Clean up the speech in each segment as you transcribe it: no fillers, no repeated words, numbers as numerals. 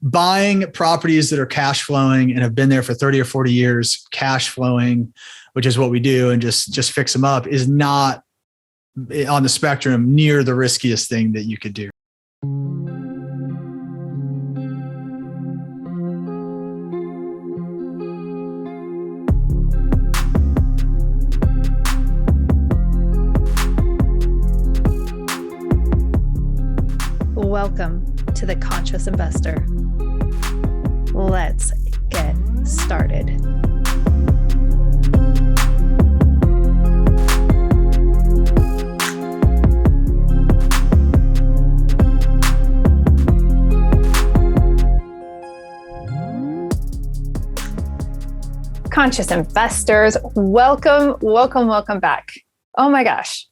buying properties that are cash flowing and have been there for 30 or 40 years, cash flowing, which is what we do, and just fix them up, is not on the spectrum near the riskiest thing that you could do. Welcome to The Conscious Investor. Let's get started. Conscious investors, welcome back. Oh my gosh.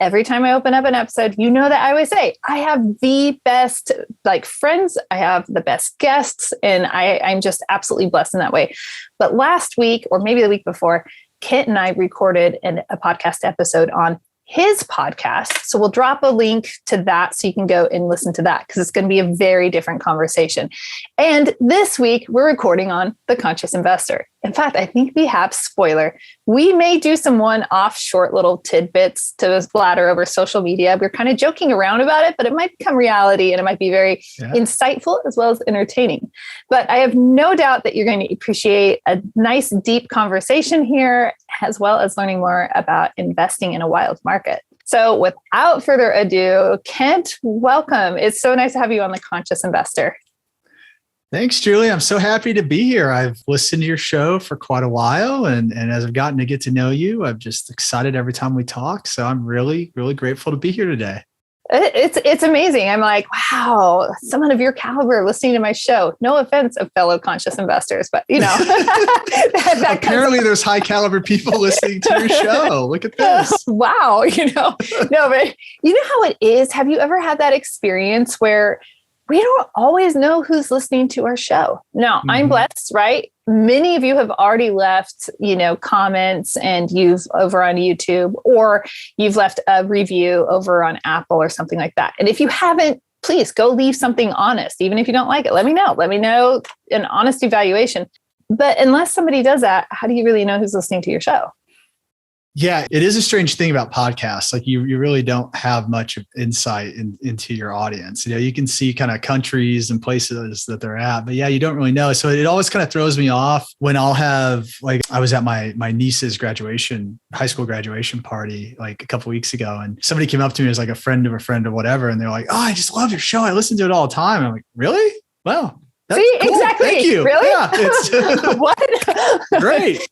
Every time I open up an episode, that I always say, I have the best friends, I have the best guests, and I'm just absolutely blessed in that way. But last week, or maybe the week before, Kent and I recorded a podcast episode on his podcast. So we'll drop a link to that so you can go and listen to that, because it's going to be a very different conversation. And this week we're recording on The Conscious Investor. In fact, I think we have, spoiler, we may do some one-off short little tidbits to splatter over social media. We're kind of joking around about it, but it might become reality and it might be very insightful as well as entertaining. But I have no doubt that you're going to appreciate a nice, deep conversation here, as well as learning more about investing in a wild market. So without further ado, Kent, welcome. It's so nice to have you on The Conscious Investor. Thanks, Julie. I'm so happy to be here. I've listened to your show for quite a while. And as I've gotten to get to know you, I'm just excited every time we talk. So I'm really, really grateful to be here today. It's amazing. I'm like, wow, someone of your caliber listening to my show. No offense of fellow conscious investors, but apparently there's high caliber people listening to your show. Look at this. Wow. No, but you know how it is. Have you ever had that experience where we don't always know who's listening to our show? Now, I'm blessed, right? Many of you have already left, comments, and you've over on YouTube, or you've left a review over on Apple or something like that. And if you haven't, please go leave something honest. Even if you don't like it, let me know. Let me know an honest evaluation. But unless somebody does that, how do you really know who's listening to your show? Yeah, it is a strange thing about podcasts. Like you really don't have much into your audience. You can see kind of countries and places that they're at, but you don't really know. So it always kind of throws me off when I'll have, I was at my niece's high school graduation party, a couple of weeks ago, and somebody came up to me as a friend of a friend or whatever. And they're like, "Oh, I just love your show. I listen to it all the time." And I'm like, "Really? Wow. That's See, cool. Exactly. Thank you." Really? Yeah, it's what? Great.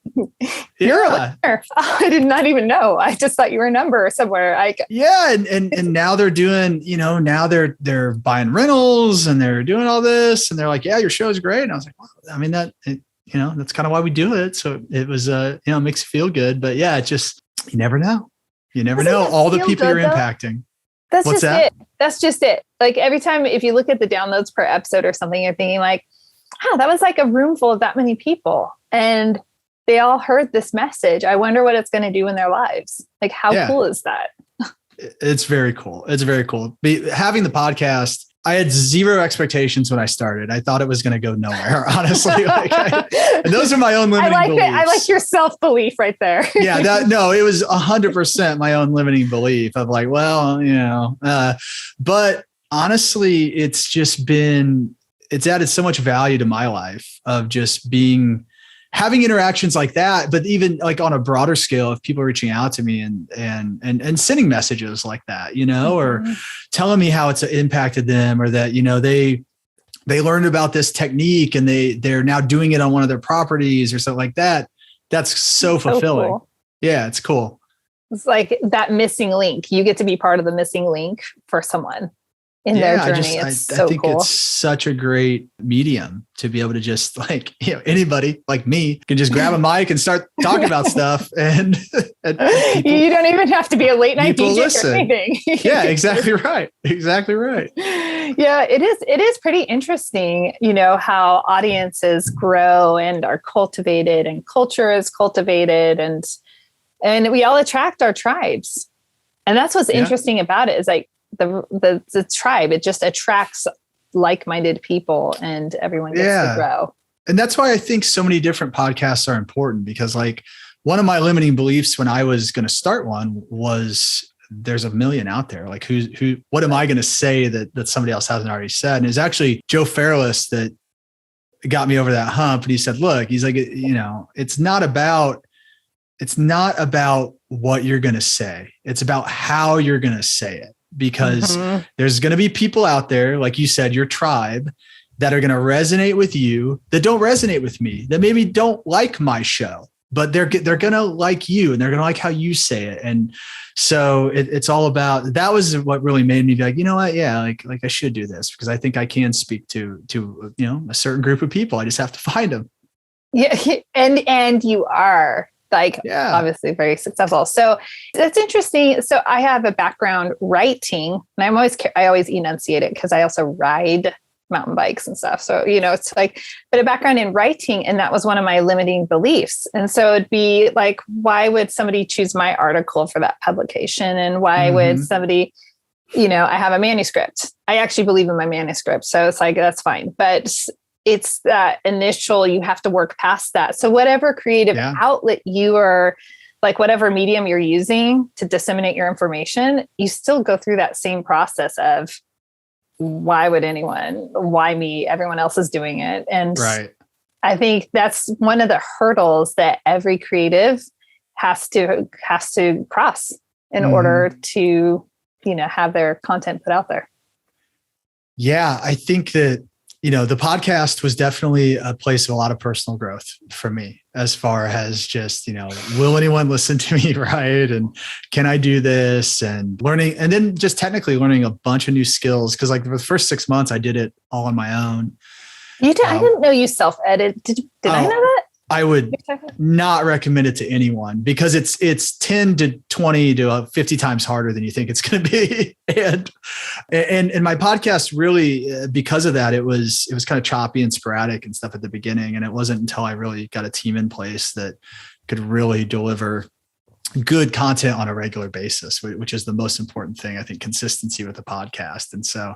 You're a listener. I did not even know. I just thought you were a number somewhere. And now they're doing, now they're buying rentals and they're doing all this, and they're like, "Yeah, your show is great." And I was like, "Well, I mean that's kind of why we do it." So it was, it makes you feel good, but it just, you never know. You never know all the people you're impacting. That's just it. Every time, if you look at the downloads per episode or something, you're thinking that was a room full of that many people. And they all heard this message. I wonder what it's going to do in their lives. How cool is that? It's very cool. It's very cool. Having the podcast, I had zero expectations when I started. I thought it was going to go nowhere, honestly. And those are my own limiting beliefs. I like your self-belief right there. It was 100% my own limiting belief of but honestly, it's added so much value to my life of just having interactions like that, but even on a broader scale, if people are reaching out to me and sending messages like that, or telling me how it's impacted them, or that, they learned about this technique and they're now doing it on one of their properties or something like that. That's so fulfilling. Cool. Yeah, it's cool. It's like that missing link. You get to be part of the missing link for someone in their journey. I think cool. It's such a great medium to be able to just anybody like me can just grab a mic and start talking about stuff. And people, you don't even have to be a late night DJ or anything. Yeah, exactly right. Exactly right. Yeah, it is pretty interesting, how audiences grow and are cultivated and culture is cultivated and we all attract our tribes. And that's what's interesting about it is the tribe, it just attracts like-minded people and everyone gets to grow. And that's why I think so many different podcasts are important, because like one of my limiting beliefs when I was going to start one was there's a million out there. Like what am I going to say that somebody else hasn't already said? And it's actually Joe Fairless that got me over that hump. And he said, look, he's like, it's not about what you're going to say. It's about how you're going to say it, because there's going to be people out there, like you said, your tribe, that are going to resonate with you, that don't resonate with me, that maybe don't like my show, but they're going to like you and they're going to like how you say it. And so it's all about, that was what really made me be like, you know what? Yeah. Like I should do this, because I think I can speak to, a certain group of people. I just have to find them. Yeah. And you are obviously very successful. So that's interesting. So I have a background writing, and I always enunciate it because I also ride mountain bikes and stuff. So, it's like, but a background in writing. And that was one of my limiting beliefs. And so it'd be like, why would somebody choose my article for that publication? And why would somebody, I have a manuscript. I actually believe in my manuscript. So it's like, that's fine. But it's that initial, you have to work past that. So whatever creative outlet you are, like whatever medium you're using to disseminate your information, you still go through that same process of, why would anyone, why me? Everyone else is doing it. And I think that's one of the hurdles that every creative has to cross in order to, have their content put out there. Yeah. I think that, the podcast was definitely a place of a lot of personal growth for me, as far as just, will anyone listen to me? Right. And can I do this? And learning, and then just technically learning a bunch of new skills. Cause like for the first 6 months I did it all on my own. You did? I didn't know you self-edit. Did I know that? I would not recommend it to anyone, because it's 10 to 20 to 50 times harder than you think it's going to be. And my podcast really, because of that, it was kind of choppy and sporadic and stuff at the beginning. And it wasn't until I really got a team in place that could really deliver good content on a regular basis, which is the most important thing. I think consistency with the podcast. And so,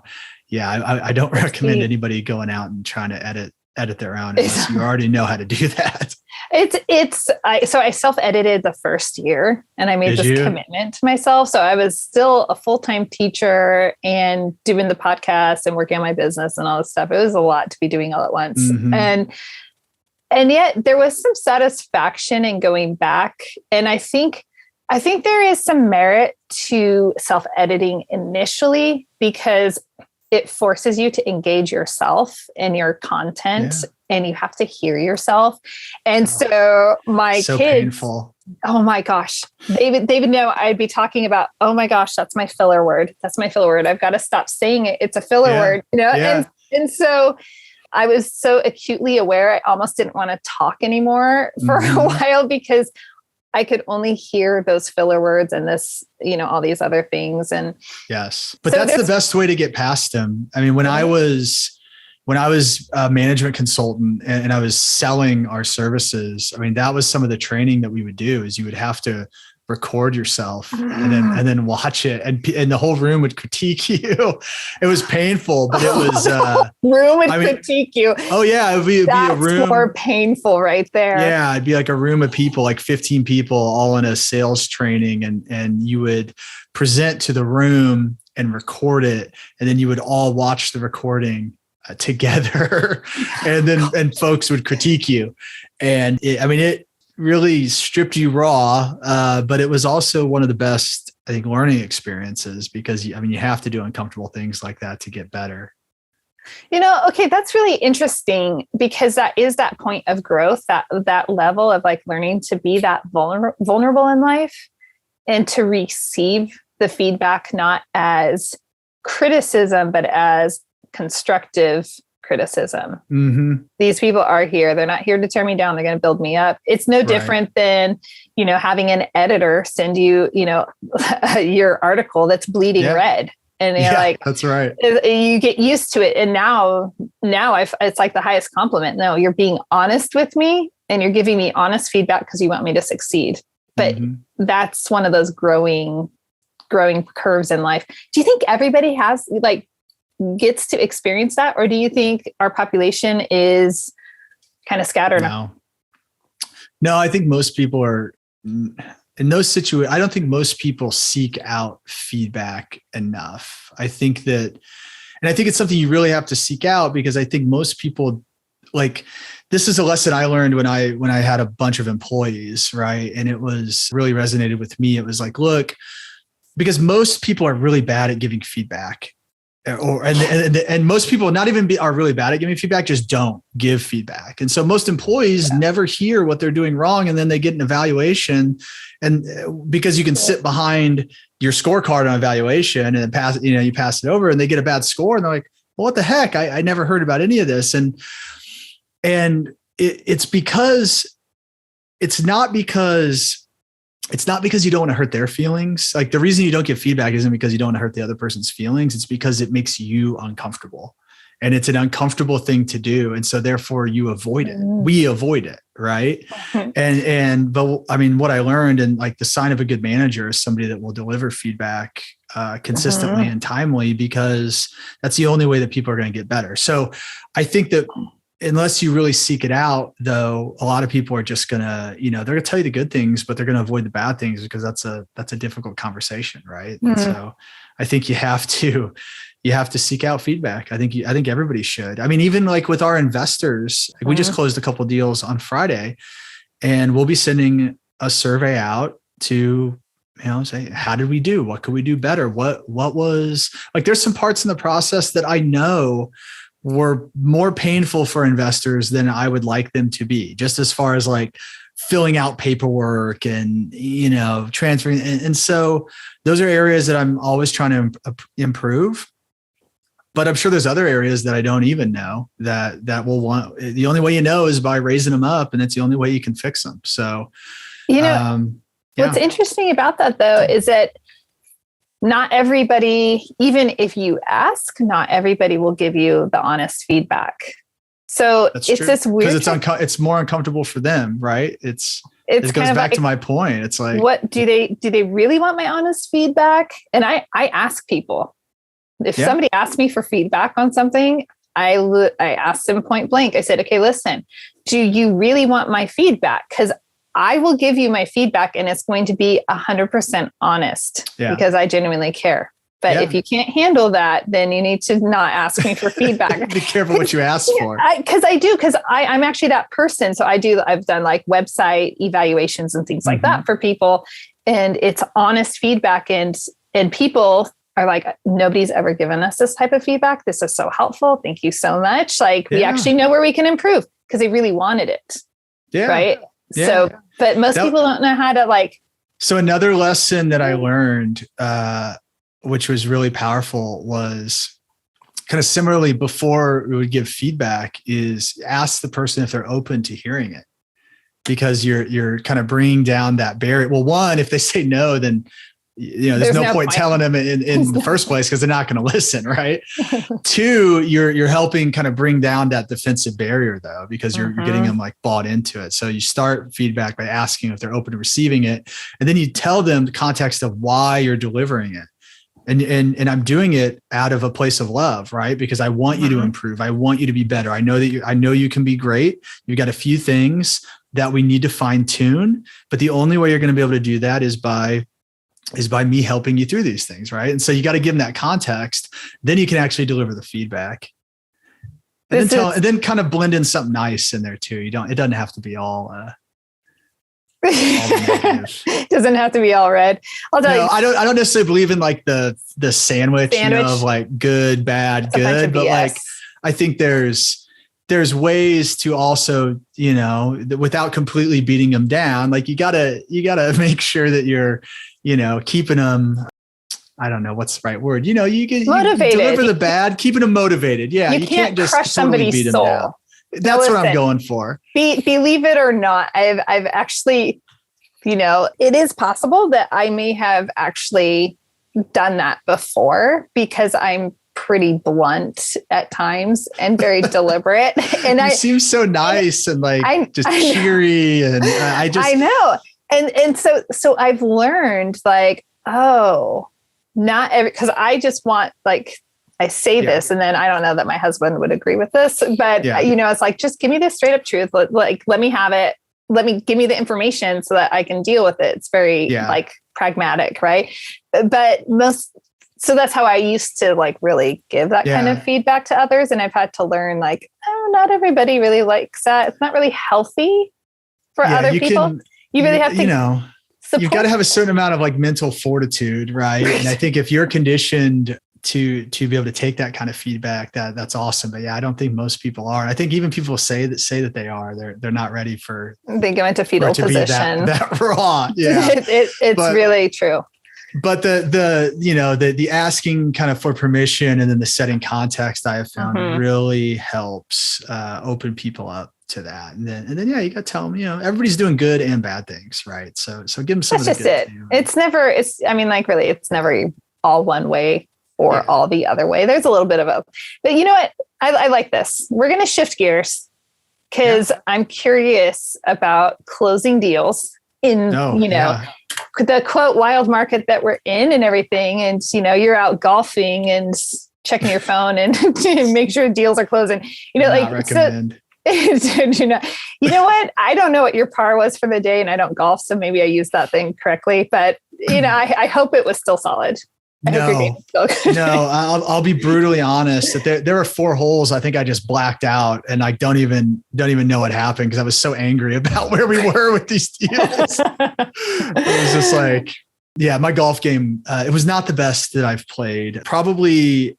I don't recommend anybody going out and trying to edit their own unless you already know how to do that. So I self-edited the first year, and I made this commitment to myself. So I was still a full-time teacher and doing the podcast and working on my business and all this stuff. It was a lot to be doing all at once. And yet there was some satisfaction in going back. And I think there is some merit to self-editing initially, because it forces you to engage yourself in your content, and you have to hear yourself. And so my kids, painful. Oh my gosh, they would know I'd be talking about, oh my gosh, that's my filler word. That's my filler word. I've got to stop saying it. It's a filler word, And so I was so acutely aware. I almost didn't want to talk anymore for a while, because I could only hear those filler words and this, all these other things. And yes, but so that's the best way to get past them. I mean, when I was a management consultant and I was selling our services, I mean, that was some of the training that we would do, is you would have to record yourself and then watch it, and the whole room would critique you. It was painful, but it was critique you. Oh yeah, it'd be a room more painful right there. Yeah, it'd be like a room of people, like 15 people, all in a sales training, and you would present to the room and record it, and then you would all watch the recording together, and folks would critique you, and it really stripped you raw, but it was also one of the best, I think, learning experiences, because you have to do uncomfortable things like that to get better. Okay, that's really interesting, because that is that point of growth, that level of like learning to be that vulnerable in life, and to receive the feedback not as criticism, but as constructive criticism. These people are here. They're not here to tear me down. They're going to build me up. It's no different than, having an editor send you, your article that's bleeding red. And you're like, that's right. You get used to it. And now it's like the highest compliment. No, you're being honest with me, and you're giving me honest feedback because you want me to succeed. But that's one of those growing curves in life. Do you think everybody has, like, gets to experience that? Or do you think our population is kind of scattered? No, I think most people are in those situations. I don't think most people seek out feedback enough. I think it's something you really have to seek out, because I think most people, like, this is a lesson I learned when I had a bunch of employees, right? And it was really resonated with me. It was like, look, because most people are really bad at giving feedback, and most people not even are really bad at giving feedback, just don't give feedback. And so most employees never hear what they're doing wrong. And then they get an evaluation, and because you can sit behind your scorecard on evaluation and you pass it over, and they get a bad score, and they're like, well, what the heck? I never heard about any of this. And it's because it's not because you don't want to hurt their feelings. Like, the reason you don't give feedback isn't because you don't want to hurt the other person's feelings. It's because it makes you uncomfortable, and it's an uncomfortable thing to do. And so therefore you avoid it. We avoid it. Right. But I mean, what I learned, and like, the sign of a good manager is somebody that will deliver feedback consistently and timely, because that's the only way that people are going to get better. So I think that unless you really seek it out, though, a lot of people are just gonna, they're gonna tell you the good things, but they're gonna avoid the bad things, because that's a difficult conversation, right? And so I think you have to seek out feedback. I think everybody should. I mean, even like with our investors, like, we just closed a couple of deals on Friday, and we'll be sending a survey out to, say, how did we do? What could we do better? What was, like, there's some parts in the process that I know were more painful for investors than I would like them to be, just as far as like filling out paperwork and, transferring. And so those are areas that I'm always trying to improve. But I'm sure there's other areas that I don't even know that will want. The only way is by raising them up, and it's the only way you can fix them. So, what's interesting about that, though, is that not everybody, even if you ask, not everybody will give you the honest feedback. So it's true. This weird, because it's more uncomfortable for them, right? It goes back to my point. It's like, what do they really want my honest feedback? And I ask people, if somebody asks me for feedback on something, I asked them point blank. I said, okay, listen, do you really want my feedback? Because I will give you my feedback, and it's going to be 100% honest, because I genuinely care. But if you can't handle that, then you need to not ask me for feedback. Be careful what you ask for. Because I'm actually that person. So I've done like website evaluations and things like that for people, and it's honest feedback. And people are like, nobody's ever given us this type of feedback. This is so helpful. Thank you so much. Like, we actually know where we can improve, because they really wanted it. Yeah. Right. Yeah. So, but most people don't know how to like. So another lesson that I learned, which was really powerful, was kind of similarly before we would give feedback, is ask the person if they're open to hearing it, because you're kind of bringing down that barrier. Well, one, if they say no, then there's no point telling them in the first place, because they're not going to listen, right? Two, you're helping kind of bring down that defensive barrier, though, because you're getting them like bought into it. So you start feedback by asking if they're open to receiving it, and then you tell them the context of why you're delivering it. And I'm doing it out of a place of love, right? Because I want you to improve. I want you to be better. I know you can be great. You've got a few things that we need to fine tune, but the only way you're going to be able to do that is by me helping you through these things, right? And so you got to give them that context. Then you can actually deliver the feedback, and then kind of blend in something nice in there too. It doesn't have to be all negative. Doesn't have to be all red. I'll tell you. I don't necessarily believe in like the sandwich. Of like good, bad, good, but like I think there's ways to also, without completely beating them down. Like you gotta make sure that you're, keeping them. I don't know what's the right word. You motivated. You deliver the bad, keeping them motivated. Yeah, you can't just crush totally somebody's beat them soul. down. That's what I'm going for. Believe it or not, I've actually, it is possible that I may have actually done that before, because I'm pretty blunt at times and very deliberate. And you seem so nice and like just cheery, and I know. And so I've learned like, not every, because I just want like, I say this, and then I don't know that my husband would agree with this, but it's like, just give me the straight up truth. Let me have it. Give me the information so that I can deal with it. It's very like pragmatic. Right. But so that's how I used to like really give that kind of feedback to others. And I've had to learn like, oh, not everybody really likes that. It's not really healthy for other people. You really have to, you've got to have a certain amount of like mental fortitude. Right. And I think if you're conditioned to be able to take that kind of feedback, that's awesome. But I don't think most people are. And I think even people say that they are, they're not ready for, they go into fetal position. That raw. Yeah. It's really true. But the asking kind of for permission and then the setting context, I have found really helps open people up to that. And then you got to tell them, everybody's doing good and bad things. Right. So give them some of the good. That's just it. It's never all one way or all the other way. There's a little bit of a, but you know what? I like this. We're going to shift gears because I'm curious about closing deals in, the quote wild market that we're in and everything. And, you're out golfing and checking your phone and make sure deals are closing, recommend. You know what? I don't know what your par was for the day and I don't golf. So maybe I used that thing correctly, but I hope it was still solid. No, I'll be brutally honest that there were 4 holes. I think I just blacked out and I don't even know what happened because I was so angry about where we were with these deals. It was just like, my golf game, it was not the best that I've played. Probably,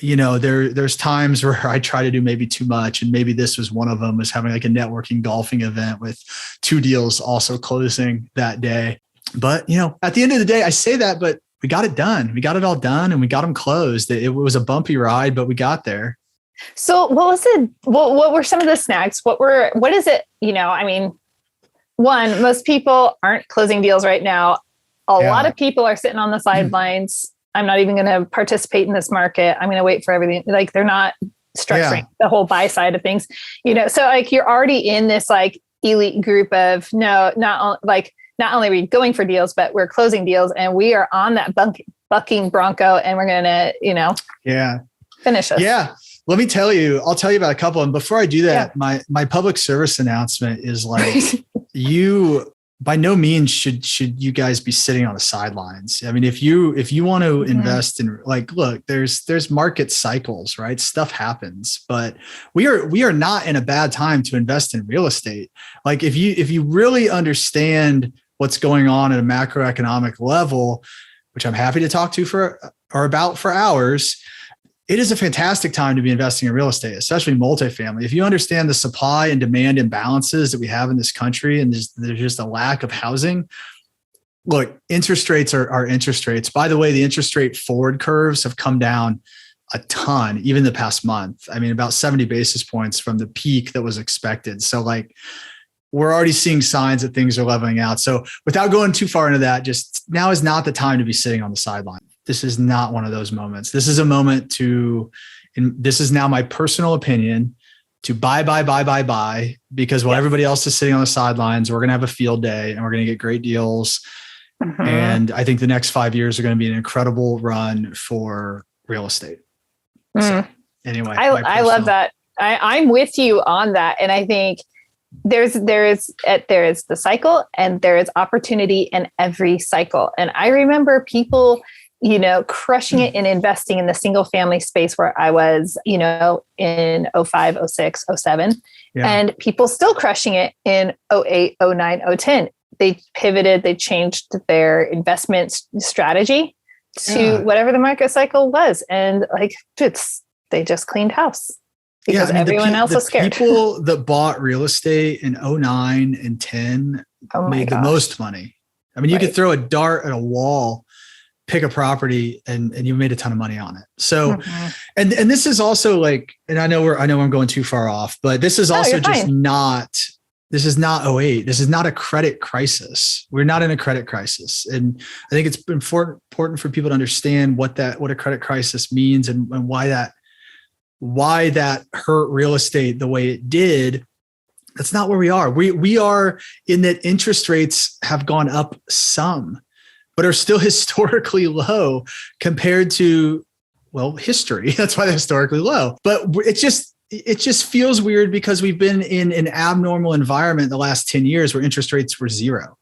there's times where I try to do maybe too much. And maybe this was one of them, was having like a networking golfing event with 2 deals also closing that day. But, at the end of the day, I say that, but we got it done. We got it all done and we got them closed. It was a bumpy ride, but we got there. So what was it? What were some of the snags? What is it? One, most people aren't closing deals right now. A lot of people are sitting on the sidelines. I'm not even going to participate in this market. I'm going to wait for everything. Like they're not structuring the whole buy side of things, so like you're already in this like elite group of not only are we going for deals, but we're closing deals and we are on that bucking bronco and we're going to, finish us. Yeah. Let me tell you, I'll tell you about a couple. And before I do that, my public service announcement is like, you by no means should you guys be sitting on the sidelines. I mean, if you want to invest in look, there's market cycles, right? Stuff happens, but we are not in a bad time to invest in real estate. Like if you really understand what's going on at a macroeconomic level, which I'm happy to talk to about for hours, it is a fantastic time to be investing in real estate, especially multifamily. If you understand the supply and demand imbalances that we have in this country, and there's just a lack of housing. Look, interest rates are interest rates. By the way, the interest rate forward curves have come down a ton, even the past month. I mean, about 70 basis points from the peak that was expected. So we're already seeing signs that things are leveling out. So without going too far into that, just now is not the time to be sitting on the sideline. This is not one of those moments. This is a moment this is now my personal opinion, to buy, because while everybody else is sitting on the sidelines, we're going to have a field day and we're going to get great deals. And I think the next 5 years are going to be an incredible run for real estate. So anyway, I love that. I'm with you on that. And I think there is the cycle and there is opportunity in every cycle. And I remember people, crushing it in investing in the single family space where I was, in 05, 06, 07, and people still crushing it in 08, 09, 010. They pivoted, they changed their investment strategy to whatever the market cycle was. And they just cleaned house because everyone else was scared. People that bought real estate in 09 and 10 made the most money. I mean, you could throw a dart at a wall, pick a property, and you made a ton of money on it. So, and this is also and I know I'm going too far off, but this is also this is not 08. This is not a credit crisis. We're not in a credit crisis. And I think it's important for people to understand what a credit crisis means and why that hurt real estate the way it did. That's not where we are. We are in that interest rates have gone up some, but are still historically low compared to well, history. That's why they're historically low. But it just feels weird because we've been in an abnormal environment the last 10 years where interest rates were zero.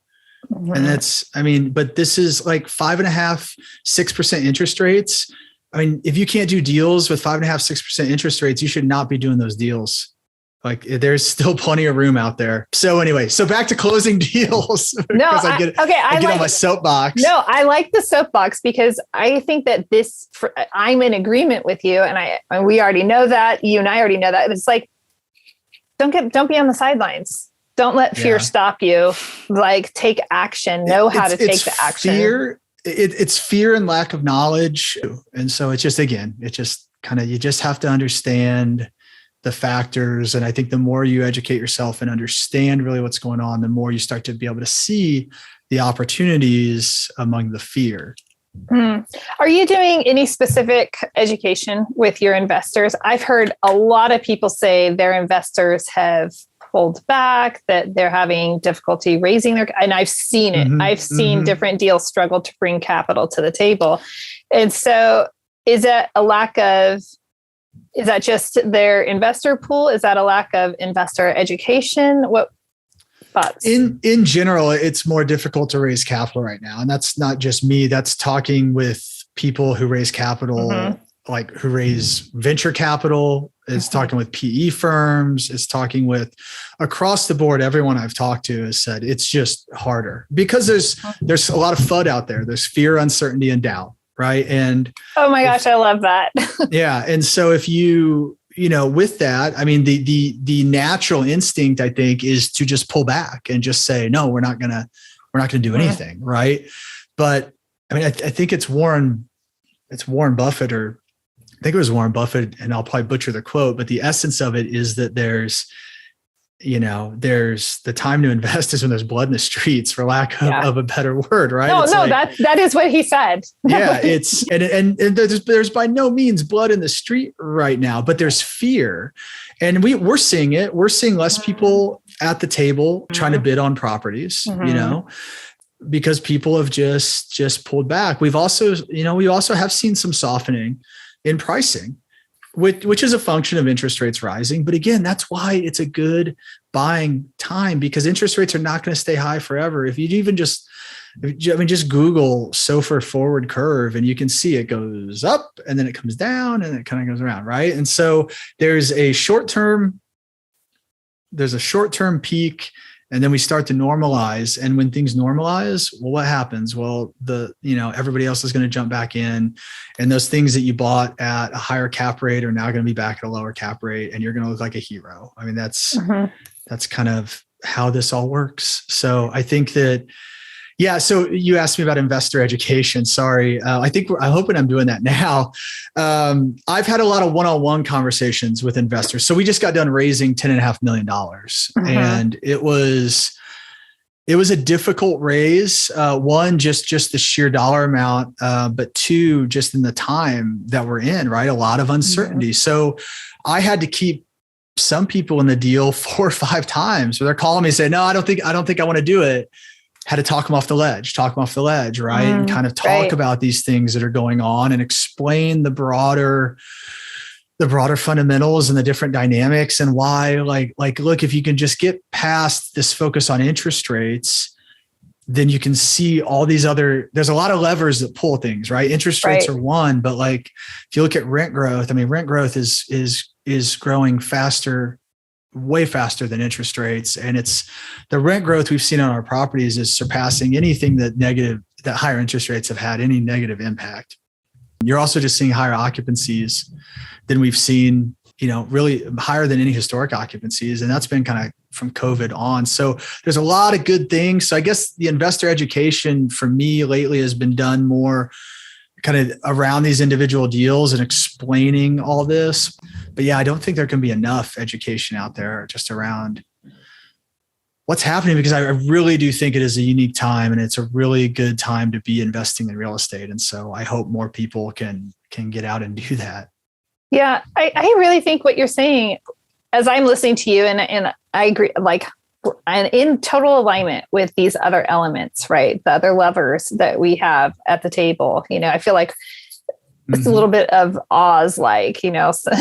And but this is like 5.5%, 6% interest rates. I mean, if you can't do deals with 5.5%, 6% interest rates, you should not be doing those deals. Like there's still plenty of room out there. So anyway, back to closing deals. No, I get on my soapbox. No, I like the soapbox because I think that I'm in agreement with you. And we already know that. You and I already know that. It's like, don't be on the sidelines. Don't let fear stop you. Like take action, know how to take the action. It's fear and lack of knowledge. And so you just have to understand the factors. And I think the more you educate yourself and understand really what's going on, the more you start to be able to see the opportunities among the fear. Are you doing any specific education with your investors? I've heard a lot of people say their investors have pulled back, that they're having difficulty raising and I've seen it. I've seen different deals struggle to bring capital to the table. And so is that just their investor pool? Is that a lack of investor education? What thoughts? In general, it's more difficult to raise capital right now. And that's not just me. That's talking with people who raise capital, like who raise venture capital. It's talking with PE firms. It's talking with across the board. Everyone I've talked to has said it's just harder because there's a lot of FUD out there. There's fear, uncertainty, and doubt. Right. And oh my gosh, I love that. Yeah. And so if with that, I mean, the natural instinct, I think, is to just pull back and just say, no, we're not gonna do anything. Right. But I mean, I think it's Warren Buffett, or I think it was Warren Buffett, and I'll probably butcher the quote, but the essence of it is that there's the time to invest is when there's blood in the streets, for lack of a better word, right? That is what he said. Yeah, it's and there's by no means blood in the street right now, but there's fear, and we're seeing it. We're seeing less people at the table trying to bid on properties, because people have just pulled back. We also have seen some softening in pricing, which is a function of interest rates rising. But again, that's why it's a good buying time, because interest rates are not going to stay high forever. If you even just Google SOFR forward curve, and you can see it goes up and then it comes down and it kind of goes around, right? And so there's a short-term peak, and then we start to normalize. And when things normalize, well, what happens? Well, everybody else is going to jump back in, and those things that you bought at a higher cap rate are now going to be back at a lower cap rate, and you're going to look like a hero. I mean, that's kind of how this all works. So I think that, so you asked me about investor education. Sorry. I'm hoping I'm doing that now. I've had a lot of one-on-one conversations with investors. So we just got done raising $10.5 million, and it was a difficult raise. One, just the sheer dollar amount, but two, just in the time that we're in, right? A lot of uncertainty. So I had to keep some people in the deal 4 or 5 times, where they're calling me and say, no, I don't think I want to do it. Had to talk them off the ledge, right? And kind of talk about these things that are going on and explain the broader fundamentals and the different dynamics, and why, look, if you can just get past this focus on interest rates, then you can see all these there's a lot of levers that pull things, right? Interest rates are one, but if you look at rent growth, I mean, rent growth is growing faster, way faster than interest rates. And it's the rent growth we've seen on our properties is surpassing anything that higher interest rates have had any negative impact. You're also just seeing higher occupancies than we've seen, really higher than any historic occupancies. And that's been kind of from COVID on. So there's a lot of good things. So I guess the investor education for me lately has been done more kind of around these individual deals and explaining all this. But I don't think there can be enough education out there just around what's happening, because I really do think it is a unique time, and it's a really good time to be investing in real estate. And so I hope more people can get out and do that. Yeah, I really think what you're saying, as I'm listening to you, and I agree, and in total alignment with these other elements, right? The other levers that we have at the table. I feel like It's a little bit of Oz, like,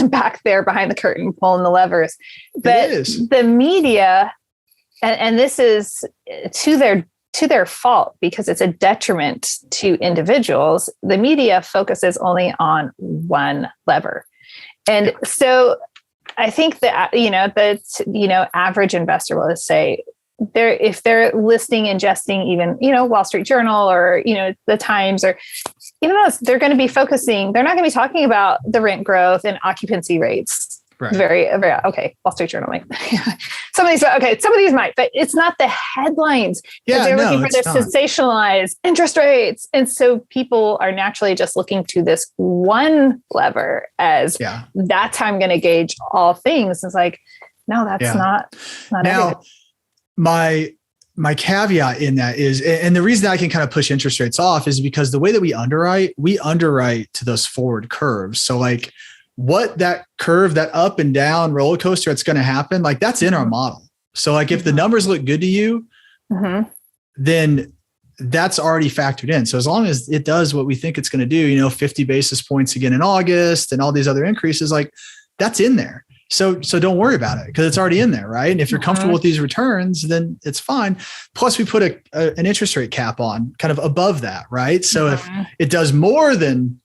back there behind the curtain, pulling the levers. But the media, and this is to their fault because it's a detriment to individuals. The media focuses only on one lever. And so I think that, average investor will say, if they're listening, ingesting even, Wall Street Journal or, the Times, or even though they're going to be focusing, they're not going to be talking about the rent growth and occupancy rates. Right. Very, very, okay. Wall Street Journal. Some of these might, but it's not the headlines. Yeah, they're looking for their sensationalized interest rates. And so people are naturally just looking to this one lever as that's how I'm going to gauge all things. It's like, no, that's not now, my caveat in that is, and the reason I can kind of push interest rates off is because the way that we underwrite to those forward curves. So like what that curve, that up and down roller coaster, it's going to happen, like that's in our model. So like if the numbers look good to you, then that's already factored in. So as long as it does what we think it's going to do, 50 basis points again in August and all these other increases, like that's in there. So don't worry about it because it's already in there, right? And if you're comfortable with these returns, then it's fine. Plus we put an interest rate cap on kind of above that, right? So if it does more than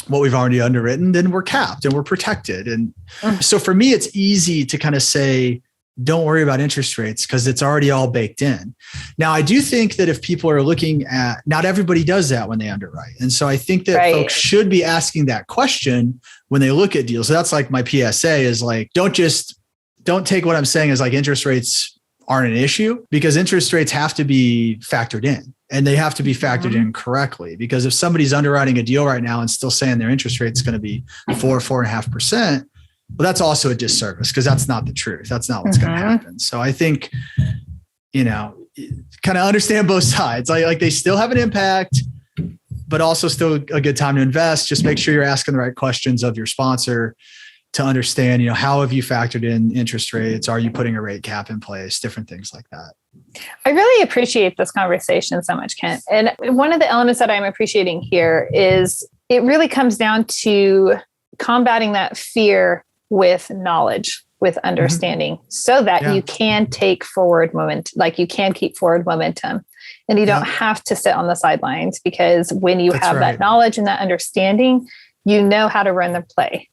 what we've already underwritten, then we're capped and we're protected. And so for me, it's easy to kind of say, don't worry about interest rates because it's already all baked in. Now, I do think that if people are looking at, not everybody does that when they underwrite. And so I think that folks should be asking that question when they look at deals. So that's like my PSA is like, don't take what I'm saying as like interest rates aren't an issue, because interest rates have to be factored in and they have to be factored in correctly. Because if somebody's underwriting a deal right now and still saying their interest rate is going to be 4.5%, well, that's also a disservice because that's not the truth. That's not what's going to happen. So I think, kind of understand both sides. Like they still have an impact, but also still a good time to invest. Just make sure you're asking the right questions of your sponsor to understand, how have you factored in interest rates? Are you putting a rate cap in place? Different things like that. I really appreciate this conversation so much, Kent. And one of the elements that I'm appreciating here is it really comes down to combating that fear with knowledge, with understanding, so that you can take forward momentum, like you can keep forward momentum. And you don't have to sit on the sidelines, because when you have that knowledge and that understanding, you know how to run the play.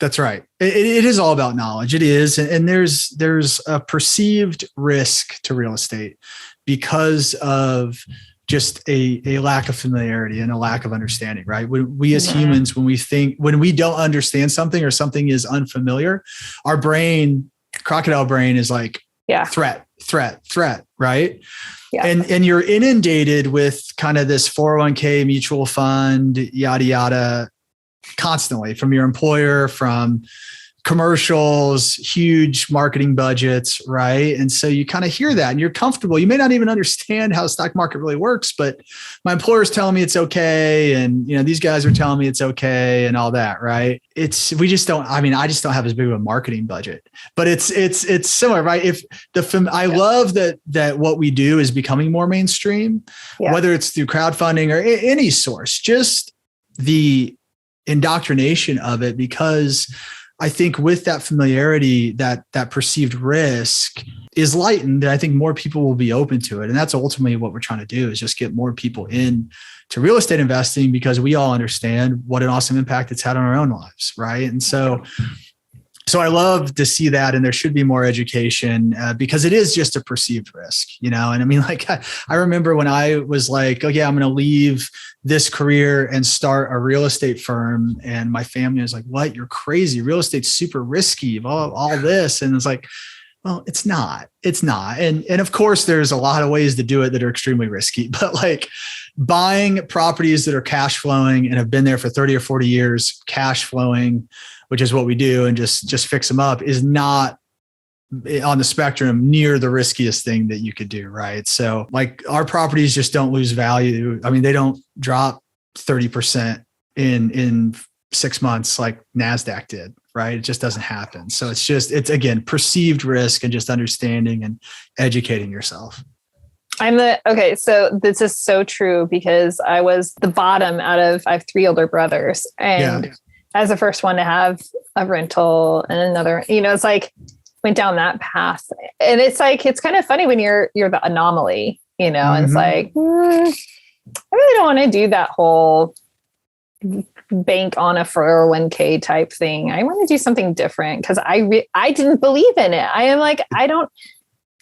That's right. It is all about knowledge. It is. And there's a perceived risk to real estate because of just a lack of familiarity and a lack of understanding, right? We as humans, when we don't understand something or something is unfamiliar, our brain, crocodile brain, is like threat, right? Yeah. And you're inundated with kind of this 401k mutual fund, yada, yada, constantly from your employer, from commercials, huge marketing budgets, right? And so you kind of hear that and you're comfortable. You may not even understand how the stock market really works, but my employer's telling me it's okay. And, these guys are telling me it's okay and all that, right? I just don't have as big of a marketing budget, but it's similar, right? I love that what we do is becoming more mainstream, whether it's through crowdfunding or any source, just the indoctrination of it, because I think with that familiarity, that perceived risk is lightened. And I think more people will be open to it. And that's ultimately what we're trying to do, is just get more people in to real estate investing, because we all understand what an awesome impact it's had on our own lives. Right. And so I love to see that. And there should be more education because it is just a perceived risk, and I mean, like, I remember when I was like, okay, I'm going to leave this career and start a real estate firm. And my family was like, what? You're crazy. Real estate's super risky, all this. And it's like, well, it's not. And of course, there's a lot of ways to do it that are extremely risky, but like buying properties that are cash flowing and have been there for 30 or 40 years, cash flowing, which is what we do, and just fix them up, is not on the spectrum near the riskiest thing that you could do. Right. So like our properties just don't lose value. I mean, they don't drop 30% in 6 months like NASDAQ did. Right. It just doesn't happen. So it's again, perceived risk and just understanding and educating yourself. So this is so true because I was the bottom I have 3 older brothers, and I was the first one to have a rental and another, it's like went down that path. And it's like, it's kind of funny when you're the anomaly, and it's like, I really don't want to do that whole bank on a 401k type thing. I want to do something different because I didn't believe in it. I am like,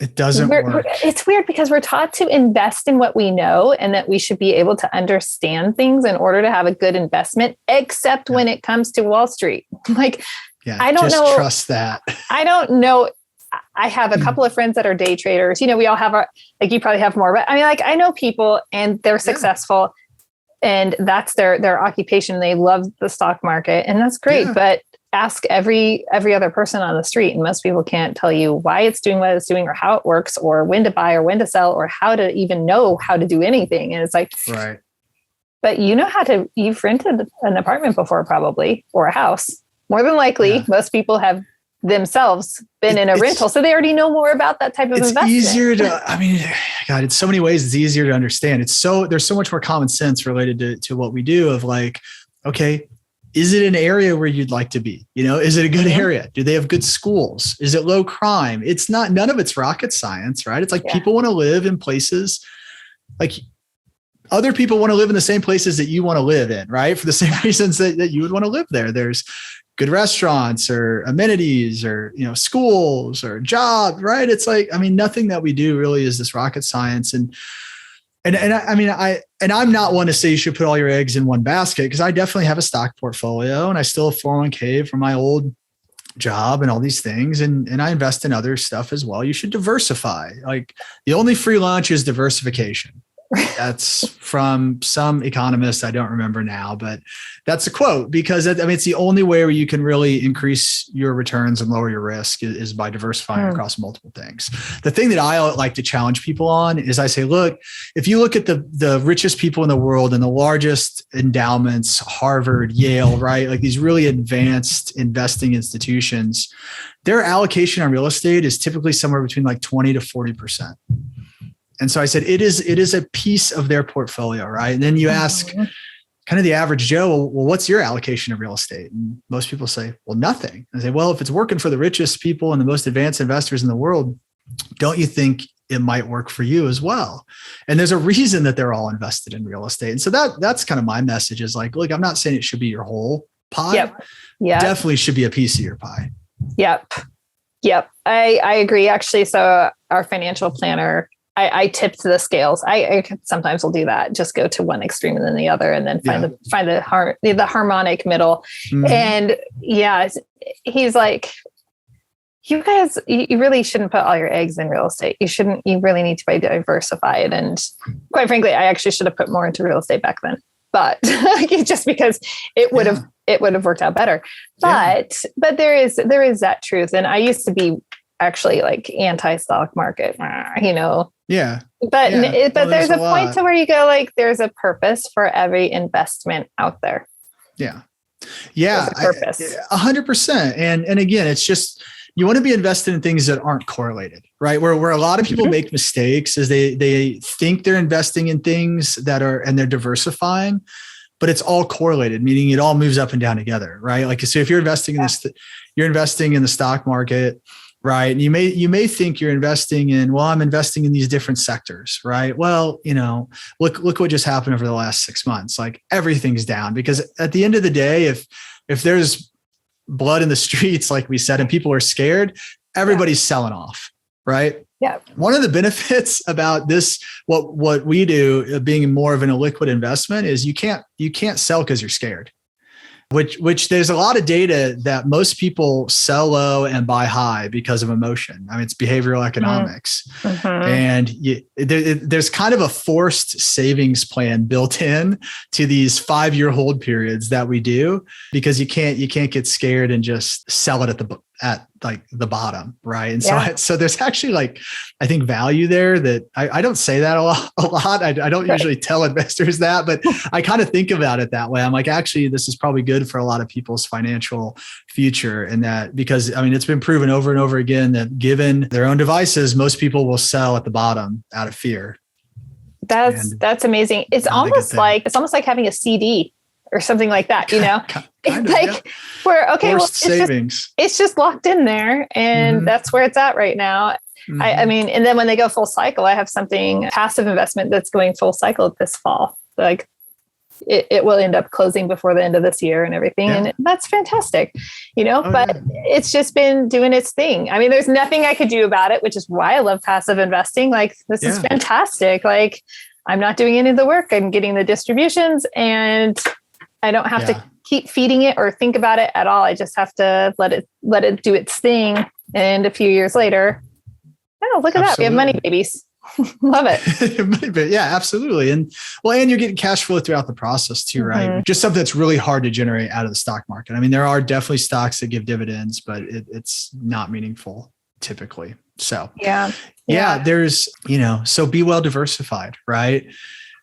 it doesn't work. It's weird because we're taught to invest in what we know and that we should be able to understand things in order to have a good investment, except when it comes to Wall Street. Like, I don't know. Trust that. I don't know. I have a couple of friends that are day traders. We all have you probably have more, but I mean, I know people and they're successful and that's their occupation. They love the stock market and that's great. Yeah. But ask every other person on the street, and most people can't tell you why it's doing what it's doing or how it works or when to buy or when to sell or how to even know how to do anything. And it's like, right. But you've rented an apartment before probably, or a house. More than likely, most people have themselves been in a rental. So they already know more about that type of investment. It's easier God, it's so many ways it's easier to understand. There's so much more common sense related to what we do of like, okay, is it an area where you'd like to be? Is it a good area? Do they have good schools? Is it low crime? It's not, none of it's rocket science, right? It's like people want to live in places like other people want to live in the same places that you want to live in, right? For the same reasons that you would want to live there. There's good restaurants or amenities or, schools or jobs, right? It's like, nothing that we do really is this rocket science. And I'm not one to say you should put all your eggs in one basket because I definitely have a stock portfolio and I still have 401k from my old job and all these things. And I invest in other stuff as well. You should diversify. Like the only free lunch is diversification. That's from some economist. I don't remember now, but that's a quote because it's the only way where you can really increase your returns and lower your risk is by diversifying across multiple things. The thing that I like to challenge people on is I say, look, if you look at the richest people in the world and the largest endowments, Harvard, Yale, right? Like these really advanced investing institutions, their allocation on real estate is typically somewhere between like 20 to 40%. And so I said, it is a piece of their portfolio, right? And then you ask kind of the average Joe, well, what's your allocation of real estate? And most people say, well, nothing. I say, well, if it's working for the richest people and the most advanced investors in the world, don't you think it might work for you as well? And there's a reason that they're all invested in real estate. And so that's kind of my message is like, look, I'm not saying it should be your whole pie. Yep. Yeah. Definitely should be a piece of your pie. Yep. I agree. Actually, so our financial planner, I tipped the scales. I sometimes will do that. Just go to one extreme and then the other, and then find the harmonic middle. Mm-hmm. And he's like, you guys, you really shouldn't put all your eggs in real estate. You really need to be diversified. And quite frankly, I actually should have put more into real estate back then, but just because it would have worked out better. But there is that truth. And I used to be actually like anti-stock market, Yeah. But there's a point to where you go like, there's a purpose for every investment out there. Yeah. Yeah. There's a purpose. 100%. And again, it's just, you want to be invested in things that aren't correlated, right? Where a lot of people make mistakes is they think they're investing in things and they're diversifying, but it's all correlated, meaning it all moves up and down together, right? Like, so if you're investing in this, you're investing in the stock market, right? And you may think you're investing in, well, I'm investing in these different sectors, right? Well, look what just happened over the last 6 months. Like everything's down because at the end of the day, if there's blood in the streets, like we said, and people are scared, everybody's selling off, right? Yeah. One of the benefits about this, what we do being more of an illiquid investment is you can't sell because you're scared. Which there's a lot of data that most people sell low and buy high because of emotion. I mean, it's behavioral economics. Mm-hmm. And there's kind of a forced savings plan built in to these 5-year hold periods that we do because you can't get scared and just sell it at like the bottom, right? And so there's actually like, I think value there that I don't say that a lot. I don't usually tell investors that, but I kind of think about it that way. I'm like, actually, this is probably good for a lot of people's financial future. And that because it's been proven over and over again that given their own devices, most people will sell at the bottom out of fear. That's amazing. It's almost like having a CD or something like that, Kind of, like where, okay, well, savings. It's just locked in there, and that's where it's at right now. I mean, and then when they go full cycle, I have something passive investment that's going full cycle this fall. Like it will end up closing before the end of this year and everything. Yeah. And that's fantastic, but it's just been doing its thing. I mean, there's nothing I could do about it, which is why I love passive investing. Like, this is fantastic. Like, I'm not doing any of the work. I'm getting the distributions, and I don't have to keep feeding it or think about it at all. I just have to let it do its thing. And a few years later, oh, look at that. We have money babies. Love it. Yeah, absolutely. And you're getting cash flow throughout the process too, right? Just something that's really hard to generate out of the stock market. I mean, there are definitely stocks that give dividends, but it's not meaningful typically. So there's, so be well diversified, right?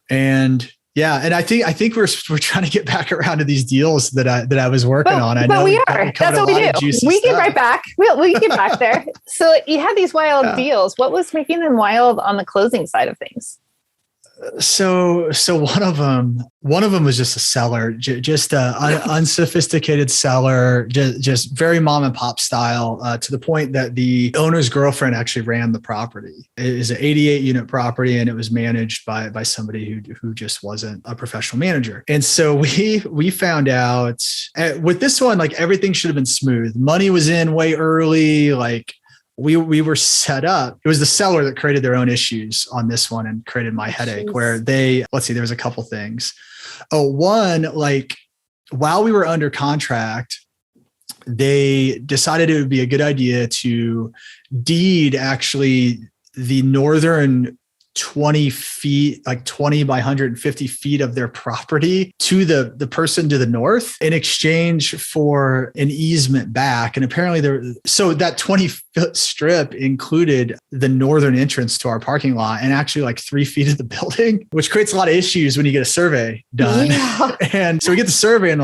And I think we're trying to get back around to these deals that I was working on. I know we are. That's what we do. We get right back. We get back there. So you had these wild deals. What was making them wild on the closing side of things? So one of them was just a seller, just a unsophisticated seller, just very mom and pop style, to the point that the owner's girlfriend actually ran the property. It is an 88 unit property, and it was managed by somebody who just wasn't a professional manager. And so we found out with this one, like, everything should have been smooth. Money was in way early, like. We were set up. It was the seller that created their own issues on this one and created my headache, where there was a couple things. One, like, while we were under contract, they decided it would be a good idea to deed actually the northern 20 feet, like 20 by 150 feet of their property to the person to the north in exchange for an easement back. And apparently so that 20-foot strip included the northern entrance to our parking lot and actually like 3 feet of the building, which creates a lot of issues when you get a survey done. Yeah. And so we get the survey and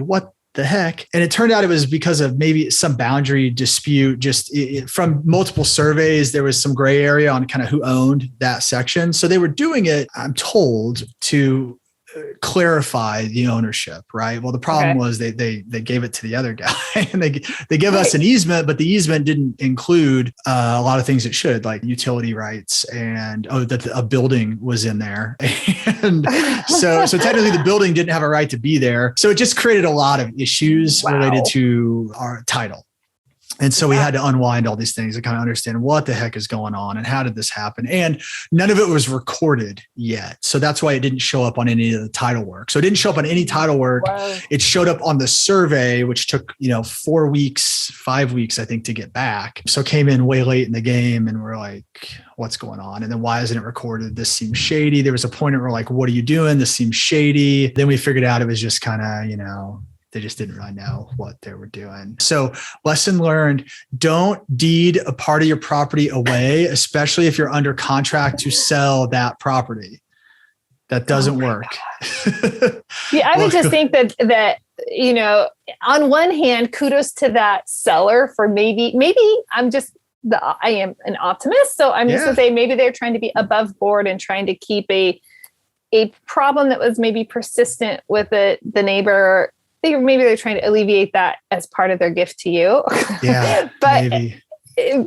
what the heck? And it turned out it was because of maybe some boundary dispute. Just from multiple surveys, there was some gray area on kind of who owned that section. So they were doing it, I'm told, to clarify the ownership, right? Well, the problem was they gave it to the other guy, and they give us an easement, but the easement didn't include a lot of things it should, like utility rights, and that a building was in there, and so technically the building didn't have a right to be there. So it just created a lot of issues related to our title. And so we had to unwind all these things and kind of understand what the heck is going on and how did this happen? And none of it was recorded yet. So that's why it didn't show up on any of the title work. So it didn't show up on any title work. Wow. It showed up on the survey, which took, 5 weeks, I think, to get back. So it came in way late in the game, and we're like, what's going on? And then why isn't it recorded? This seems shady. There was a point where we're like, what are you doing? This seems shady. Then we figured out it was just kind of, they just didn't really know what they were doing. So lesson learned, don't deed a part of your property away, especially if you're under contract to sell that property. That doesn't work. I would just think that, on one hand, kudos to that seller for maybe I am an optimist. So I'm just going to say, maybe they're trying to be above board and trying to keep a problem that was maybe persistent with the neighbor. Maybe they're trying to alleviate that as part of their gift to you. Yeah, maybe.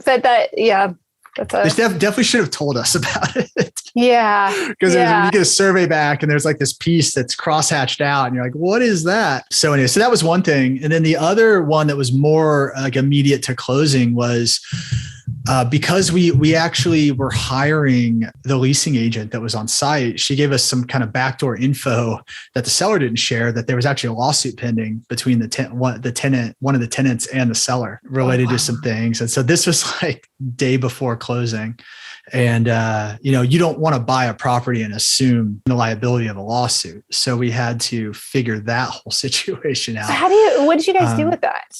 But they definitely should have told us about it. Yeah. Because when you get a survey back and there's like this piece that's cross-hatched out and you're like, what is that? So anyway, so that was one thing. And then the other one that was more like immediate to closing was because we actually were hiring the leasing agent that was on site. She gave us some kind of backdoor info that the seller didn't share, that there was actually a lawsuit pending between one of the tenants and the seller related to some things. And so this was like day before closing. And, you don't want to buy a property and assume the liability of a lawsuit. So we had to figure that whole situation out. So what did you guys do with that?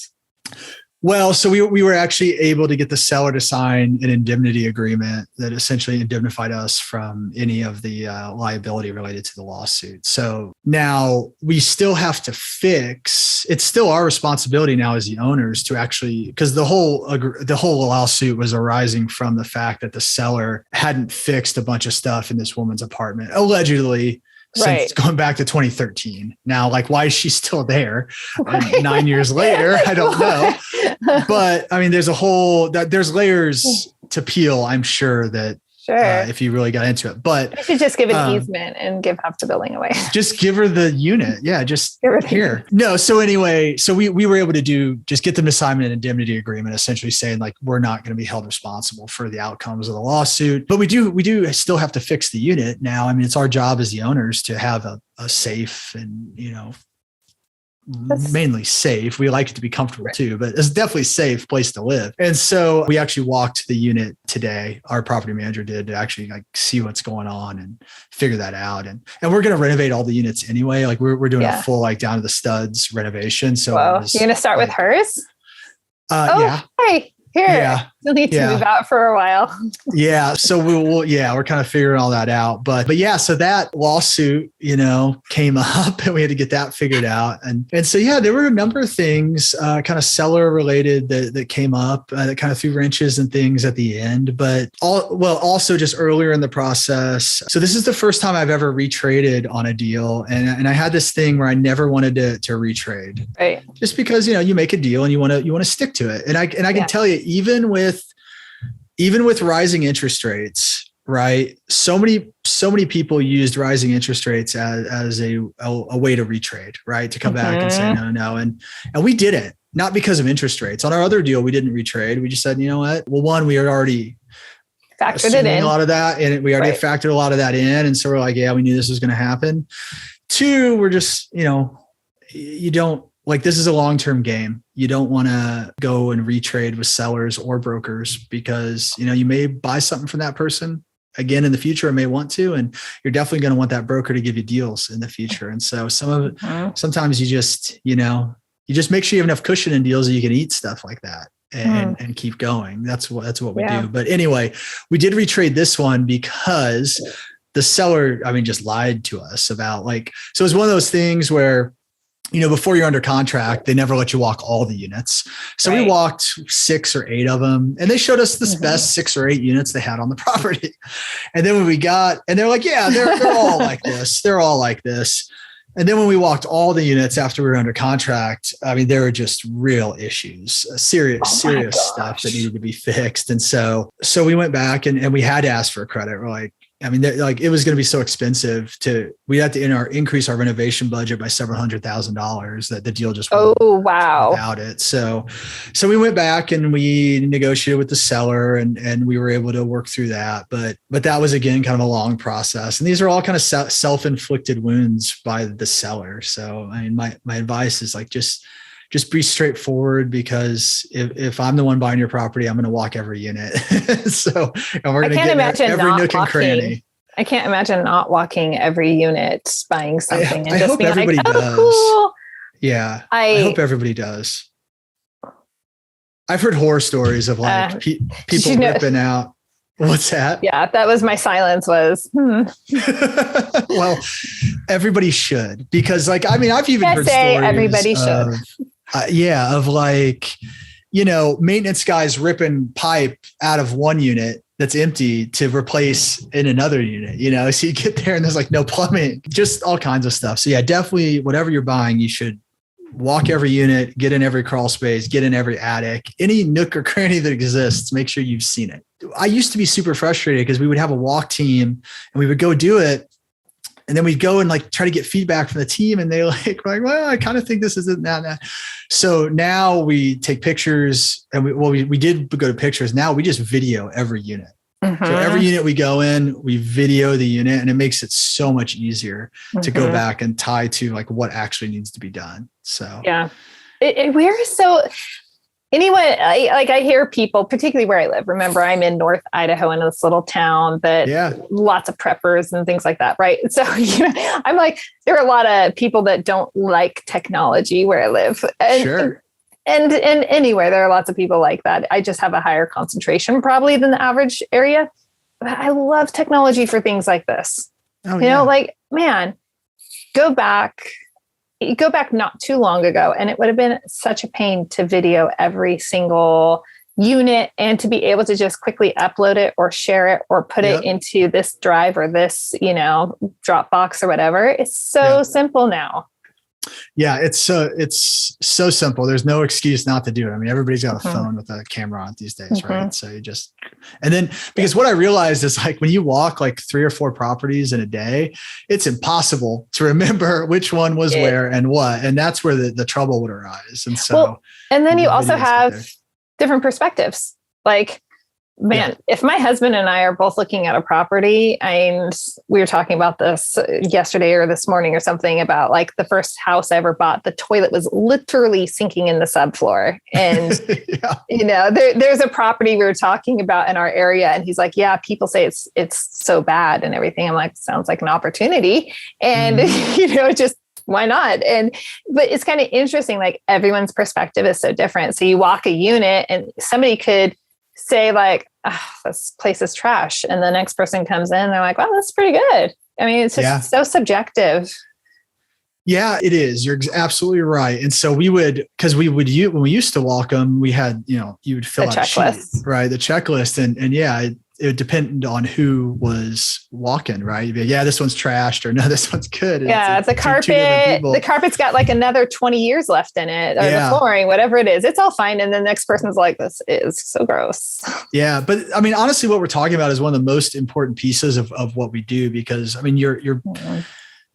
Well, so we were actually able to get the seller to sign an indemnity agreement that essentially indemnified us from any of the liability related to the lawsuit. So now we still have to fix. It's still our responsibility now as the owners to actually, because the whole lawsuit was arising from the fact that the seller hadn't fixed a bunch of stuff in this woman's apartment, allegedly. Since going back to 2013. Now, like, why is she still there? Right. 9 years later, I don't know. But I mean, there's layers to peel, I'm sure, that if you really got into it. But you should just give an easement and give half the building away. Just give her the unit. Yeah, just here. No, so anyway, so we were able to get them to sign an indemnity agreement, essentially saying like, we're not going to be held responsible for the outcomes of the lawsuit. But we do still have to fix the unit now. I mean, it's our job as the owners to have a safe and, mainly safe. We like it to be comfortable too, but it's definitely a safe place to live. And so we actually walked the unit today. Our property manager did, to actually like see what's going on and figure that out. And we're going to renovate all the units anyway. Like we're doing a full, like down to the studs renovation. So you're going to start with hers? Yeah. Hey. Here, you'll need to move out for a while. Yeah. So we're kind of figuring all that out. But yeah, so that lawsuit, came up and we had to get that figured out. And so, there were a number of things kind of seller related that came up that kind of threw wrenches and things at the end. But also just earlier in the process. So this is the first time I've ever retraded on a deal. And I had this thing where I never wanted to retrade. Right. Just because, you make a deal and you want to stick to it. And I can tell you, even with rising interest rates, right? So many people used rising interest rates as a way to retrade, right? To come back and say no. And we didn't, not because of interest rates. On our other deal, we didn't retrade. We just said, you know what? Well, one, we had already factored it in a lot of that, and we already factored a lot of that in. And so we're like, we knew this was going to happen. Two, we're just, you don't, like, this is a long-term game. You don't want to go and retrade with sellers or brokers because, you may buy something from that person again in the future, or may want to, and you're definitely going to want that broker to give you deals in the future. And so sometimes you just, you just make sure you have enough cushion in deals that you can eat stuff like that and keep going. That's what we do. But anyway, we did retrade this one because the seller, just lied to us about so it was one of those things where, before you're under contract, they never let you walk all the units. So we walked 6 or 8 of them, and they showed us the best 6 or 8 units they had on the property. And then when we got, and they're like, they're all like this. They're all like this. And then when we walked all the units after we were under contract, there were just real issues, serious stuff that needed to be fixed. And so we went back and we had to ask for a credit. We're like, it was going to be so expensive we had to increase our renovation budget by several $100,000 that the deal just went without it. So we went back and we negotiated with the seller and we were able to work through that. But that was, again, kind of a long process. And these are all kind of self-inflicted wounds by the seller. So, my advice is just be straightforward, because if I'm the one buying your property, I'm going to walk every unit. And we're going to get every nook and cranny. I can't imagine not walking every unit, buying something. I hope everybody does. Cool. Yeah. I hope everybody does. I've heard horror stories of people ripping out. What's that? Yeah, that was my silence was. Well, everybody should, because I've even heard stories. Everybody should. Maintenance guys ripping pipe out of one unit that's empty to replace in another unit, so you get there and there's no plumbing, just all kinds of stuff. So definitely whatever you're buying, you should walk every unit, get in every crawl space, get in every attic, any nook or cranny that exists, make sure you've seen it. I used to be super frustrated because we would have a walk team and we would go do it. And then we'd go and try to get feedback from the team, and they well, I kind of think this isn't that. So now we take pictures, and we did go to pictures. Now we just video every unit. So every unit we go in, we video the unit, and it makes it so much easier to go back and tie to what actually needs to be done. So we're so. Anyway, I hear people, particularly where I live. Remember, I'm in North Idaho in this little town that lots of preppers and things like that, right? So I'm there are a lot of people that don't like technology where I live. And And anywhere, there are lots of people like that. I just have a higher concentration probably than the average area. But I love technology for things like this. Oh, you know, like, man, go back not too long ago, and it would have been such a pain to video every single unit and to be able to just quickly upload it or share it or put it into this drive or this, Dropbox or whatever. It's so simple now. Yeah, it's so simple. There's no excuse not to do it. I mean, everybody's got a phone with a camera on it these days, right? So because what I realized is like when you walk like 3 or 4 properties in a day, it's impossible to remember which one was where and what. And that's where the trouble would arise. And so, and then you also have different perspectives. Like, man, if my husband and I are both looking at a property, and we were talking about this yesterday or this morning or something about like the first house I ever bought, the toilet was literally sinking in the subfloor. And, there's a property we were talking about in our area. And he's like, yeah, people say it's so bad and everything. I'm like, sounds like an opportunity. And, just why not? But it's kind of interesting. Like everyone's perspective is so different. So you walk a unit and somebody could say like, this place is trash. And the next person comes in, they're like, wow, that's pretty good. I mean, it's just so subjective. Yeah, it is. You're absolutely right. And so when we used to walk them, we had, you would fill out a sheet, right? The checklist. And it would depend on who was walking, right? You'd be, this one's trashed, or no, this one's good. And the carpet's got like another 20 years left in it, or the flooring, whatever it is, it's all fine. And the next person's like, this is so gross. Yeah. But I mean, honestly, what we're talking about is one of the most important pieces of what we do, because I mean, you're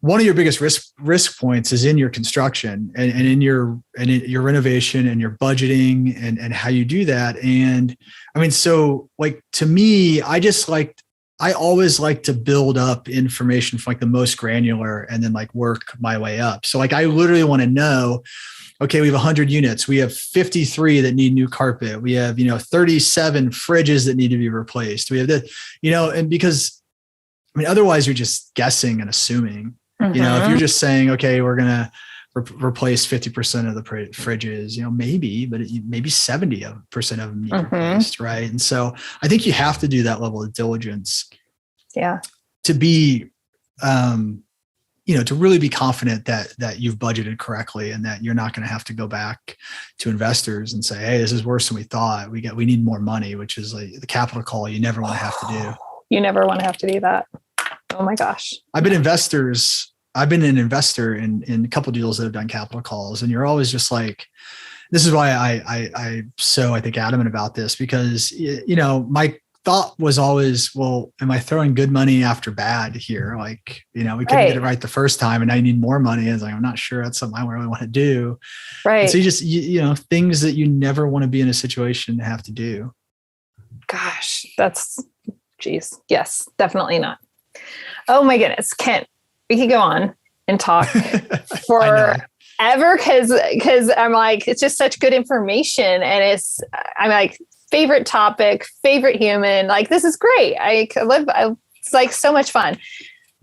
one of your biggest risk points is in your construction and in your renovation and your budgeting and how you do that. And I mean, so like to me, I always like to build up information from like the most granular and then like work my way up. So like I literally want to know, okay, we have 100 units. We have 53 that need new carpet. We have 37 fridges that need to be replaced. We have that, and because I mean, otherwise you're just guessing and assuming. If you're just saying, okay, we're going to replace 50% of the fridges, maybe, but maybe 70% of them need replaced, right? And so I think you have to do that level of diligence to be, to really be confident that you've budgeted correctly and that you're not going to have to go back to investors and say, hey, this is worse than we thought. We need more money, which is like the capital call you never want to have to do. You never want to have to do that. Oh my gosh. I've been an investor in a couple of deals that have done capital calls. And you're always just like, this is why I think adamant about this, because, my thought was always, well, am I throwing good money after bad here? Like, we couldn't get it right the first time and I need more money. And I'm not sure that's something I really want to do. Right. And so you just, things that you never want to be in a situation to have to do. Gosh, yes, definitely not. Oh my goodness, Kent, we could go on and talk forever because I'm like, it's just such good information. And I'm like, favorite topic, favorite human. Like, this is great. It's like so much fun,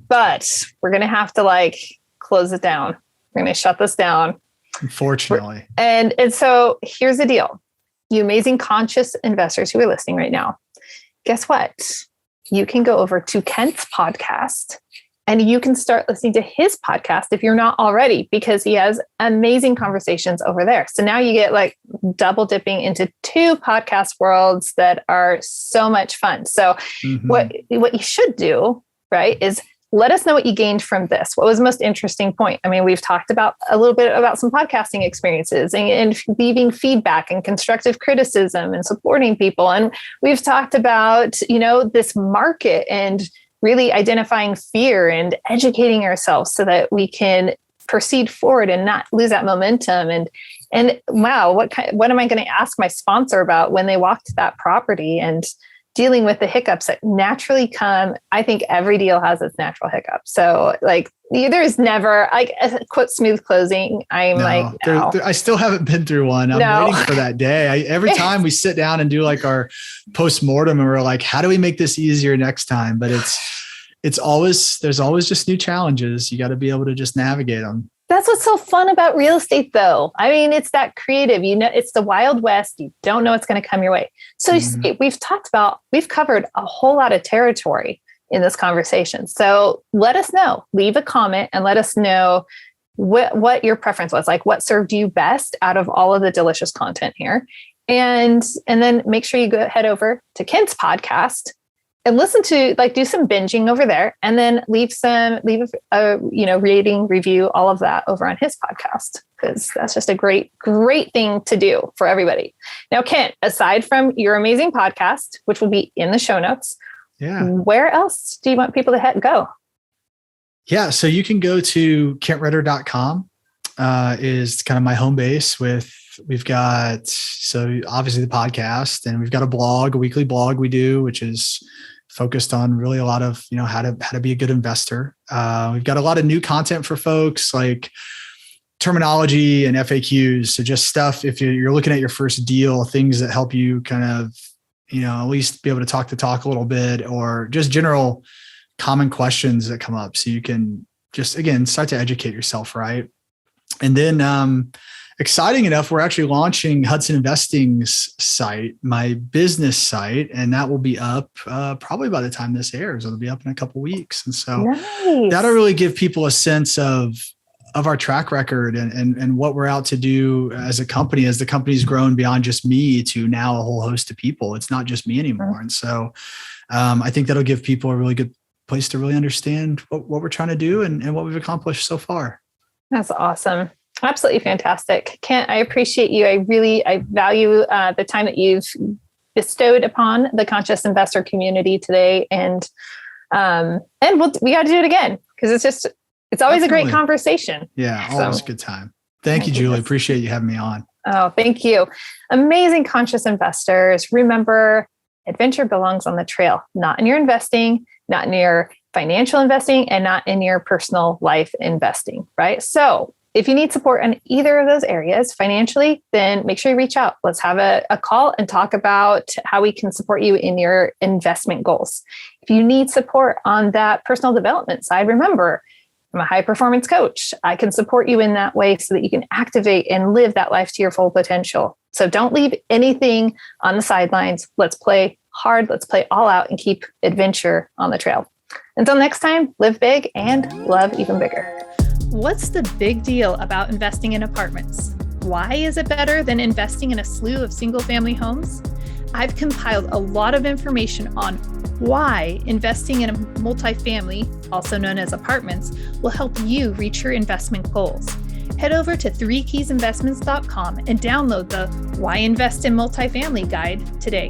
but we're going to have to like close it down. We're going to shut this down. Unfortunately. And so here's the deal. You amazing conscious investors who are listening right now, guess what? You can go over to Kent's podcast and you can start listening to his podcast if you're not already, because he has amazing conversations over there. So now you get like double dipping into 2 podcast worlds that are so much fun. So what you should do, right, is let us know what you gained from this. What was the most interesting point? I mean, we've talked about a little bit about some podcasting experiences and leaving feedback and constructive criticism and supporting people. And we've talked about, this market and really identifying fear and educating ourselves so that we can proceed forward and not lose that momentum. And wow, what am I going to ask my sponsor about when they walk to that property, and dealing with the hiccups that naturally come. I think every deal has its natural hiccups. So like there's never like a quote smooth closing. No. I still haven't been through one. I'm waiting for that day. Every time we sit down and do like our postmortem and we're like, how do we make this easier next time? But there's always just new challenges. You got to be able to just navigate them. That's what's so fun about real estate, though. I mean, it's that creative, it's the Wild West. You don't know what's going to come your way. So you see, we've covered a whole lot of territory in this conversation. So let us know, leave a comment and let us know what your preference was, like what served you best out of all of the delicious content here. And then make sure you head over to Kent's podcast and listen to, do some binging over there, and then leave a rating, review, all of that over on his podcast, because that's just a great thing to do for everybody. Now, Kent, aside from your amazing podcast, which will be in the show notes, where else do you want people to go? Yeah, so you can go to kentritter.com is kind of my home base. We've got, so obviously the podcast, and we've got a weekly blog we do, which is focused on really a lot of, how to be a good investor. We've got a lot of new content for folks, like terminology and FAQs. So just stuff, if you're looking at your first deal, things that help you kind of, at least be able to talk a little bit, or just general common questions that come up. So you can just, again, start to educate yourself. Right. And then, exciting enough, we're actually launching Hudson Investing's site, my business site, and that will be up probably by the time this airs. It'll be up in a couple of weeks. And so that'll really give people a sense of our track record and what we're out to do as a company, as the company's grown beyond just me to now a whole host of people. It's not just me anymore. And so I think that'll give people a really good place to really understand what we're trying to do and what we've accomplished so far. That's awesome. Absolutely fantastic. Kent, I appreciate you. I value the time that you've bestowed upon the conscious investor community today. And we got to do it again, because it's always a great conversation. Yeah, always a good time. Thank you, Julie. Appreciate you having me on. Oh, thank you. Amazing conscious investors. Remember, adventure belongs on the trail, not in your investing, not in your financial investing, and not in your personal life investing, right? So if you need support in either of those areas financially, then make sure you reach out. Let's have a call and talk about how we can support you in your investment goals. If you need support on that personal development side, remember, I'm a high performance coach. I can support you in that way so that you can activate and live that life to your full potential. So don't leave anything on the sidelines. Let's play hard. Let's play all out and keep adventure on the trail. Until next time, live big and love even bigger. What's the big deal about investing in apartments? Why is it better than investing in a slew of single-family homes? I've compiled a lot of information on why investing in a multifamily, also known as apartments, will help you reach your investment goals. Head over to 3keysinvestments.com and download the Why Invest in Multifamily guide today.